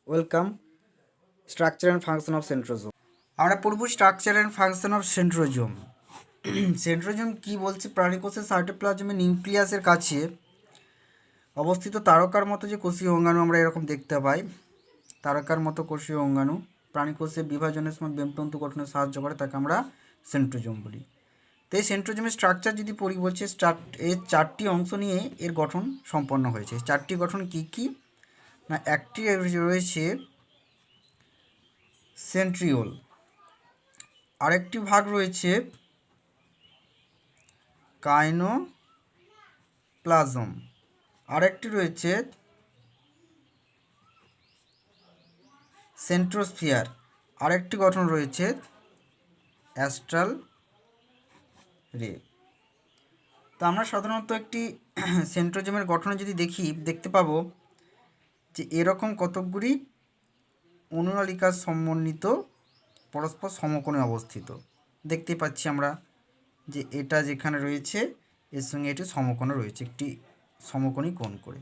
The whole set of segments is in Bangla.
Welcome structure and function of centrosome. আমরা পড়ব structure and function of centrosome. Centrosome কি বলছে? প্রাণীকোষের সাইটোপ্লাজমের নিউক্লিয়াসের কাছে অবস্থিত তারকার মতো যে কোষীয় অঙ্গাণু আমরা এরকম দেখতে পাই, তারকার মতো কোষীয় অঙ্গাণু প্রাণীকোষের বিভাজনের সময় বেমতন্তু গঠনে সাহায্য করে, তাকে আমরা সেন্ট্রোজোম বলি। তো এই সেন্ট্রোজোমের স্ট্রাকচার যদি পড়ি, বলছে এর চারটি অংশ নিয়ে এর গঠন সম্পন্ন হয়েছে। চারটি গঠন কি কি না, একটি রয়েছে সেন্ট্রিওল, আরেকটি ভাগ রয়েছে কাইনোপ্লাজম, আরেকটি রয়েছে সেন্ট্রোস্ফিয়ার, আরেকটি গঠন রয়েছে অ্যাস্ট্রাল রে। তো আমরা সাধারণত একটি সেন্ট্রোজোমের গঠনে যদি দেখতে পাবো যে এরকম কতকগুলি অনুনালিকার সমন্বিত পরস্পর সমকোণে অবস্থিত দেখতে পাচ্ছি আমরা, যে এটা যেখানে রয়েছে এর সঙ্গে এটি সমকোণে রয়েছে, একটি সমকোণী কোণ করে।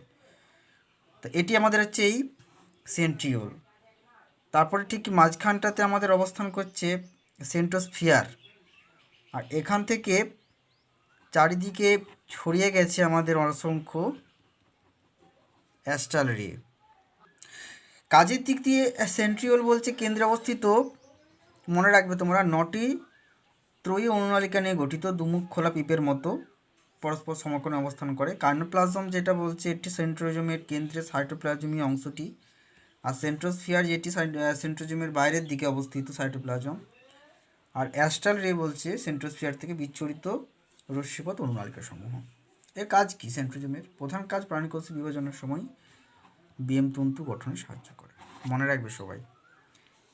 তো এটি আমাদের হচ্ছে এই সেন্ট্রিওল। তারপরে ঠিক মাঝখানটাতে আমাদের অবস্থান করছে সেন্ট্রোস্ফিয়ার, আর এখান থেকে চারিদিকে ছড়িয়ে গেছে আমাদের অসংখ্য অ্যাস্ট্রাল রে। কাজের দিক দিয়ে সেন্ট্রিওল বলছে কেন্দ্রে অবস্থিত, মনে রাখবে তোমরা, 9টি ত্রয়ী অনুনালিকা নিয়ে গঠিত দুমুখ খোলা পিপের মতো পরস্পর সমকোণে অবস্থান করে। কার্নোপ্লাজম যেটা বলছে এটি সেন্ট্রোজোমের কেন্দ্রে সাইটোপ্লাজমীয় অংশটি, আর সেন্ট্রোস্ফিয়ার যেটি সেন্ট্রোজোমের বাইরের দিকে অবস্থিত সাইটোপ্লাজম, আর অ্যাস্ট্রাল রে বলছে সেন্ট্রোস্ফিয়ার থেকে বিচ্ছুরিত রশ্মিপথ অনুনালিকা সমূহ। এর কাজ কি? সেন্ট্রোজোমের প্রধান কাজ প্রাণীকোষ বিভাজনের সময় বেমতন্তু গঠনে সাহায্য করে, মনে রাখবে সবাই।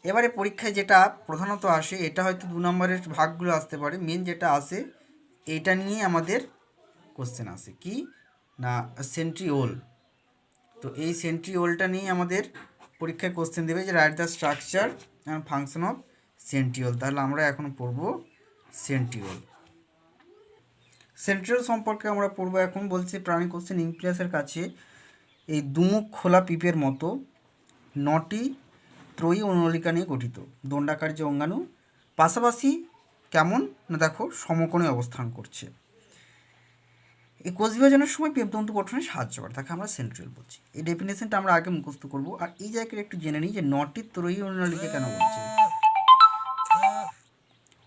এবারে পরীক্ষায় যেটা প্রধানত আসে, এটা হয়তো 2 নম্বরের ভাগগুলো আসতে পারে, মেন যেটা আসে এইটা নিয়ে আমাদের কোশ্চেন আসে কি না, সেন্ট্রিওল। তো এই সেন্ট্রিওলটা নিয়ে আমাদের পরীক্ষায় কোশ্চেন দেবে যে write the structure and function of centriole. তাহলে আমরা এখন পড়ব সেন্ট্রিওল। সেন্ট্রিওল সম্পর্কে আমরা পড়ব এখন। বলছে প্রাণীকোষের নিউক্লিয়াসের কাছে এই দুমুখ খোলা পিপের মতো 9টি ত্রয়ী অনুনালিকা নিয়ে গঠিত দণ্ডাকার যে অঙ্গাণু, পাশাপাশি কেমন না দেখো সমকোণে অবস্থান করছে। এই কোষ বিভাজনের সময় বেমতন্তু গঠনে সাহায্য করে, তাকে আমরা সেন্ট্রিওল বলছি। এই ডেফিনেশনটা আমরা আগে মুখস্থ করব, আর এই জায়গায় একটু জেনে নিই যে 9টি ত্রয়ী অনুনালিকা কেন বলছে।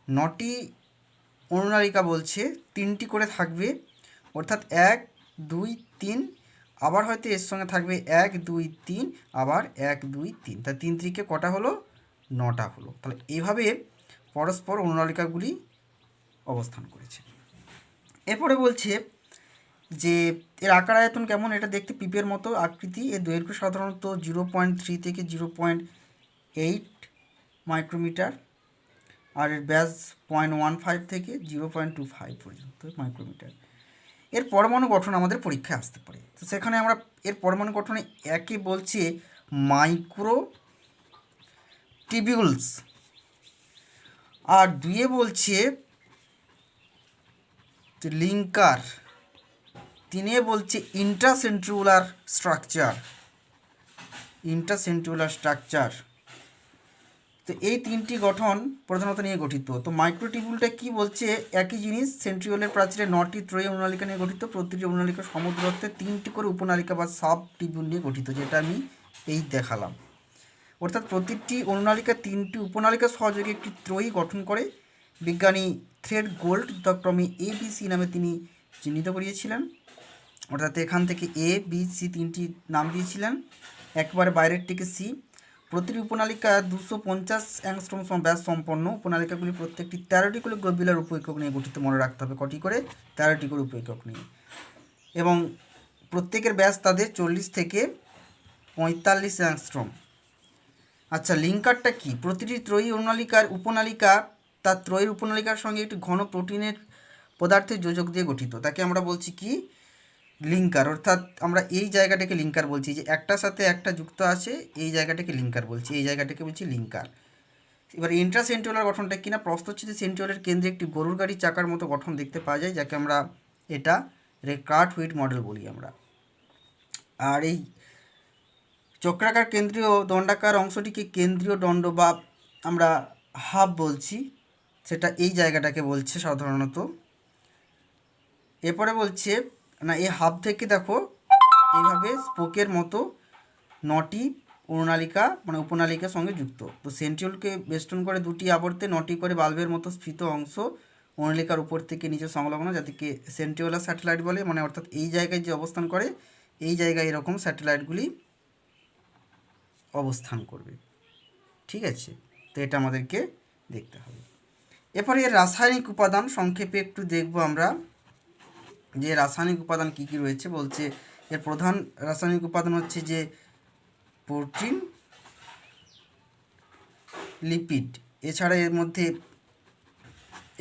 9টি অনুনালিকা বলছে 3টি করে থাকবে, অর্থাৎ 1, 2, 3, আবার হয়তো এর সঙ্গে থাকবে 1, 2, 3, আবার 1, 2, 3, তা 3 3 কটা হলো? 9টা হলো। তাহলে এইভাবে পরস্পর অনুনালিকাগুলি অবস্থান করেছে। এরপরে বলছে যে এর আকার আয়তন কেমন, এটা দেখতে পিপের মতো আকৃতি। এর দৈর্ঘ্য সাধারণত 0.3 থেকে 0.8 মাইক্রোমিটার, আর এর ব্যাস 0.15 থেকে 0.25 পর্যন্ত মাইক্রোমিটার। এর পরমাণু গঠন আমাদের পরীক্ষায় আসতে পারে, তো সেখানে আমরা এর পরমাণু গঠনে একে বলছে মাইক্রো টিবিউলস, আর 2 বলছে লিঙ্কার, 3 বলছে ইন্ট্রাসেন্ট্রিওলার স্ট্রাকচার। তো এই 3টি গঠন প্রধানত নিয়ে গঠিত। তো মাইক্রোটিবিউলটা কি বলছে? একই জিনিস, সেন্ট্রিওলের প্রাচীরে 9টি ত্রয়ী অনুনালিকা নিয়ে গঠিত, প্রতিটি অনুনালিকা সমদূরত্বে 3টি করে উপনালিকা বা সাব টিবিউল নিয়ে গঠিত, যেটা আমি এই দেখালাম। অর্থাৎ প্রতিটি অনুনালিকা 3টি উপনালিকা সহযোগে একটি ত্রয়ী গঠন করে। বিজ্ঞানী থ্রেড গোল্ড যথাক্রমে ABC নামে তিনি চিহ্নিত করিয়েছিলেন। অর্থাৎ এখান থেকে ABC 3টি নাম দিয়েছিলেন, একবারে বাইরেরটিকে C। প্রতিটি উপনালিকা 250 অ্যাংস্ট্রম ব্যাস সম্পন্ন। উপনালিকাগুলি প্রত্যেকটি 13টি করে গ্লোবুলার উপএকক নিয়ে গঠিত, মনে রাখতে হবে কটি করে? 13টি করে উপএকক নিয়ে, এবং প্রত্যেকের ব্যাস তাদের 40 থেকে 45 অ্যাংস্ট্রম। আচ্ছা, লিঙ্কারটা কি? প্রতিটি ত্রয়ী অনুনালিকার উপনালিকা তার ত্রয়ীর উপনালিকার সঙ্গে একটি ঘন প্রোটিনের পদার্থের যোজক দিয়ে গঠিত, তাকে আমরা বলছি কি? লিঙ্কার। অর্থাৎ আমরা এই জায়গাটাকে লিঙ্কার বলছি, যে একটার সাথে একটা যুক্ত আছে, এই জায়গাটাকে লিঙ্কার বলছি, এই জায়গাটাকে বলছি লিঙ্কার। এবার ইন্ট্রাসেন্ট্রিওলার গঠনটা কিনা, প্রস্থচ্ছেদে সেন্ট্রিওলের কেন্দ্রে একটি গরুর গাড়ি চাকার মতো গঠন দেখতে পাওয়া যায়, যাকে আমরা এটা কার্ট হুইট মডেল বলি আমরা। আর এই চক্রাকার কেন্দ্রীয় দণ্ডাকার অংশটিকে কেন্দ্রীয় দণ্ড বা আমরা হাব বলছি, সেটা এই জায়গাটাকে বলছে সাধারণত। এরপরে বলছে না, এই হাব থেকে দেখো এইভাবে স্পোকের মতো 9টি অনুনালিকা মানে উপনালিকার সঙ্গে যুক্ত। তো সেন্ট্রিওলকে বেষ্টন করে 2টি আবর্তে 9টি করে বাল্বের মতো স্ফীত অংশ অনুনালিকার উপর থেকে নিচে সংলগ্ন, যাদেরকে সেন্ট্রিওলার স্যাটেলাইট বলে। মানে অর্থাৎ এই জায়গায় যে অবস্থান করে, এই জায়গায় এরকম স্যাটেলাইটগুলি অবস্থান করবে। ঠিক আছে, তো এটা আমাদেরকে দেখতে হবে। এরপরে এর রাসায়নিক উপাদান সংক্ষেপে একটু দেখব আমরা, যে রাসায়নিক উপাদান কী কী রয়েছে। বলছে এর প্রধান রাসায়নিক উপাদান হচ্ছে যে প্রোটিন, লিপিড, এছাড়া এর মধ্যে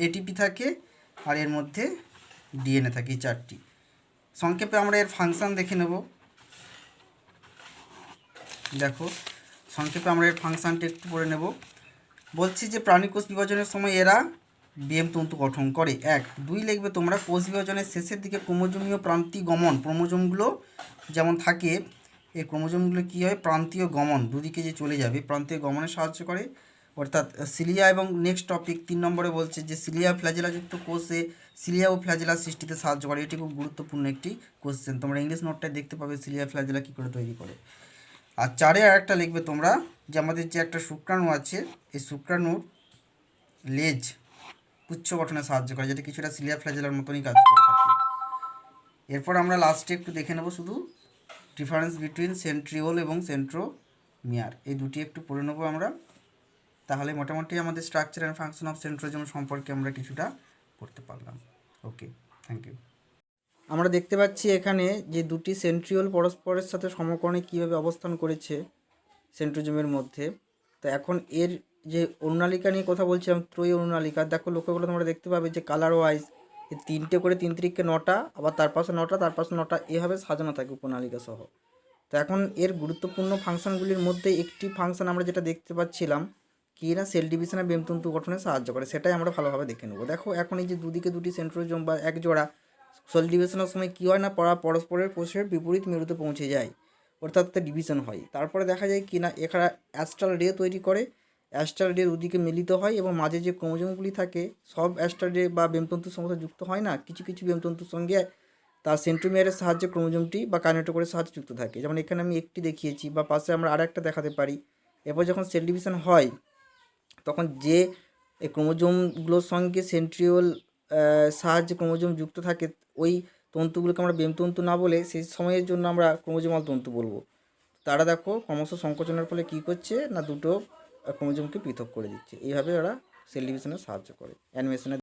এটিপি থাকে আর এর মধ্যে ডিএনএ থাকে, এই 4টি। সংক্ষেপে আমরা এর ফাংশান দেখে নেব। দেখো সংক্ষেপে আমরা এর ফাংশানটা একটু পড়ে নেব। বলছি যে প্রাণীকোষ বিভাজনের সময় এরা বিএম তন্তু গঠন করে। 1, 2 লিখবে তোমরা। কোষ বিভাজনের শেষের দিকে ক্রোমোজোমীয় প্রান্তিক গমন, ক্রোমোজোমগুলো যেমন থাকে, এই ক্রোমোজোমগুলো কী হয়, প্রান্তীয় গমন, দুদিকে যে চলে যাবে, প্রান্তীয় গমনে সাহায্য করে। অর্থাৎ সিলিয়া এবং নেক্সট টপিক 3 নম্বরে বলছে যে সিলিয়া ফ্ল্যাজেলাযুক্ত কোষে সিলিয়া ও ফ্ল্যাজেলা সৃষ্টিতে সাহায্য করে। এটি খুব গুরুত্বপূর্ণ একটি কোশ্চেন, তোমরা ইংলিশ নোটটায় দেখতে পাবে সিলিয়া ফ্ল্যাজেলা কী করে তৈরি করে। আর 4 আরেকটা লিখবে তোমরা, যে আমাদের যে একটা শুক্রাণু আছে, এই শুক্রাণুর লেজ পুচ্ছ গঠনে সাহায্য করে, যেটা কিছুটা সিলিয়া ফ্ল্যাজেলার মতনই কাজ করে থাকে। এরপর আমরা লাস্টে একটু দেখে নেব শুধু ডিফারেন্স বিটুইন সেন্ট্রিওল এবং সেন্ট্রোমিয়ার, এই দুটি একটু পড়ে নেবো আমরা। তাহলে মোটামুটি আমাদের structure and function of centrosome সম্পর্কে আমরা কিছুটা পড়তে পারলাম। ওকে, থ্যাংক ইউ। আমরা দেখতে পাচ্ছি এখানে যে দুটি সেন্ট্রিওল পরস্পরের সাথে সমকোণে কীভাবে অবস্থান করেছে সেন্ট্রোজোমের মধ্যে। তো এখন এর যে অনুনালিকা নিয়ে কথা বলছিলাম, ত্রয়ী অনুনালিকা, দেখো লক্ষ্য করে তোমরা দেখতে পাবে যে কালার ওয়াইজ এই 3টে করে 3 3 9টা, আবার তার পাশে 9টা, তার পাশে 9টা, এভাবে সাজানো থাকে উপনালিকা সহ। তো এখন এর গুরুত্বপূর্ণ ফাংশনগুলির মধ্যে একটি ফাংশন আমরা যেটা দেখতে পাচ্ছিলাম কি না, সেল ডিভিশনে বেমতন্তু গঠনে সাহায্য করে, সেটাই আমরা ভালোভাবে দেখে নেব। দেখো এখন এই যে দুদিকে দুটি সেন্ট্রোজোম বা এক জোড়া সেল ডিভিশনের সময় কী হয় না, পরস্পরের কোষের বিপরীত মেরুতে পৌঁছে যায়, অর্থাৎ ডিভিশন হয়। তারপরে দেখা যায় কি না, এখানে অ্যাস্ট্রাল রে তৈরি করে, অ্যাস্ট্রাল রে দুদিকে মিলিত হয় এবং মাঝে যে ক্রোমোজোমগুলি থাকে সব অ্যাস্ট্রাল রে বা বেমতন্তুর সঙ্গে যুক্ত হয় না, কিছু কিছু বেমতন্তুর সঙ্গে তার সেন্ট্রোমিয়ারের সাহায্যে ক্রোমোজোমটি বা কাইনেটোকোরের সাহায্যে যুক্ত থাকে। যেমন এখানে আমি একটি দেখিয়েছি, বা পাশে আমরা আরেকটা দেখাতে পারি। এরপর যখন সেল ডিভিশন হয়, তখন যে এই ক্রোমোজোমগুলোর সঙ্গে সেন্ট্রিওল সাহায্যে ক্রোমোজোম যুক্ত থাকে, ওই তন্তুগুলোকে আমরা বেমতন্তু না বলে সেই সময়ের জন্য আমরা ক্রোমোজোমাল তন্তু বলবো। তারা দেখো ক্রমশ সংকোচনের ফলে কী করছে না, দুটো ক্রোমোজোমকে পৃথক করে দিচ্ছে। এইভাবে ওরা সেল ডিভিশনে সাহায্য করে। অ্যানিমেশনে